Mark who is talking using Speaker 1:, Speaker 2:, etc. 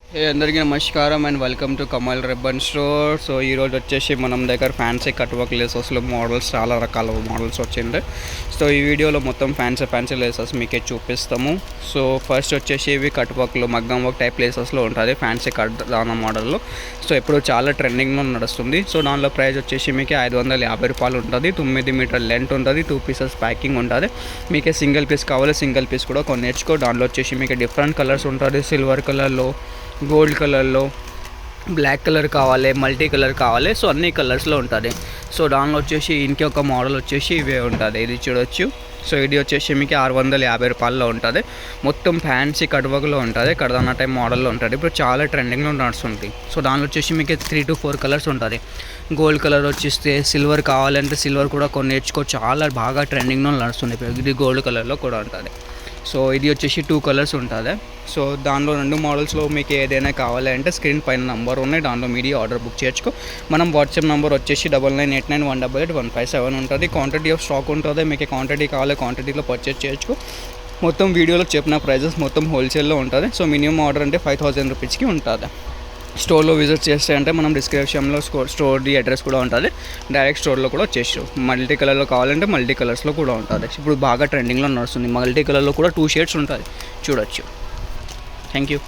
Speaker 1: అందరికీ నమస్కారం and welcome to Kamal ribbon store. So ఈరోజు వచ్చేసి మనం దగ్గర ఫ్యాన్సీ కట్ వర్క్ లేసెస్లో మోడల్స్ చాలా రకాల మోడల్స్ వచ్చింది. సో ఈ వీడియోలో మొత్తం ఫ్యాన్సీ లేసెస్ మీకే చూపిస్తాము. సో ఫస్ట్ వచ్చేసి ఇవి కట్ వర్క్లో మగ్గం వర్క్ టైప్ లేసెస్లో ఉంటుంది ఫ్యాన్సీ కట్ దాని మోడల్లో. సో ఇప్పుడు చాలా ట్రెండింగ్లో నడుస్తుంది. సో దానిలో ప్రైస్ వచ్చేసి మీకు 550 రూపాయలు ఉంటుంది. 9 మీటర్ లెంత్ ఉంటుంది. 2 పీసెస్ ప్యాకింగ్ ఉంటుంది. మీకే సింగిల్ పీస్ కావాలి, సింగిల్ పీస్ కూడా కొన్ని నేర్చుకో. దానిలో వచ్చేసి మీకు డిఫరెంట్ కలర్స్ ఉంటుంది. సిల్వర్ కలర్లో, గోల్డ్ కలర్లో, బ్లాక్ కలర్ కావాలి, మల్టీ కలర్ కావాలి. సో అన్ని కలర్స్లో ఉంటుంది. సో దానిలో వచ్చేసి ఇంకొక మోడల్ వచ్చేసి ఇవే ఉంటుంది. ఇది చూడొచ్చు. సో ఇది వచ్చేసి మీకు 650 రూపాయల్లో ఉంటుంది. మొత్తం ఫ్యాన్సీ కట్వర్క్లో ఉంటుంది. కడదానా టైప్ మోడల్లో ఉంటుంది. ఇప్పుడు చాలా ట్రెండింగ్లో నడుస్తుంది. సో దానిలో వచ్చేసి మీకు 3 to 4 కలర్స్ ఉంటుంది. గోల్డ్ కలర్ వచ్చేస్తే సిల్వర్ కావాలంటే సిల్వర్ కూడా కొన్ని నేర్చుకో. చాలా బాగా ట్రెండింగ్లో నడుస్తుంది. ఇది గోల్డ్ కలర్లో కూడా ఉంటుంది. సో ఇది వచ్చేసి 2 కలర్స్ ఉంటుంది. సో దానిలో 2 మోడల్స్లో మీకు ఏదైనా కావాలి అంటే స్క్రీన్ పైన నెంబర్ ఉన్నాయి. దానిలో మీడియా ఆర్డర్ బుక్ చేసుకో. మనం వాట్సాప్ నెంబర్ వచ్చేసి 9989188157 ఉంటుంది. క్వాంటిటీ ఆఫ్ స్టాక్ ఉంటుంది. మీకు క్వాంటిటీ కావాలి, క్వాంటిటీలో పర్చేస్ చేసుకో. మొత్తం వీడియోలో చెప్పిన ప్రైజెస్ మొత్తం హోల్సేల్లో ఉంటుంది. సో మినిమం ఆర్డర్ అంటే 5000 రూపీస్కి ఉంటుంది. స్టోర్లో విజిట్ చేస్తే అంటే మనం డిస్క్రిప్షన్లో స్టోర్ది అడ్రస్ కూడా ఉంటుంది. డైరెక్ట్ స్టోర్లో కూడా వచ్చేసాం. మల్టీ కలర్లో కావాలంటే మల్టీ కలర్స్లో కూడా ఉంటుంది. ఇప్పుడు బాగా ట్రెండింగ్లో నడుస్తుంది. మల్టీ కలర్లో కూడా 2 షేడ్స్ ఉంటుంది, చూడొచ్చు. Thank you.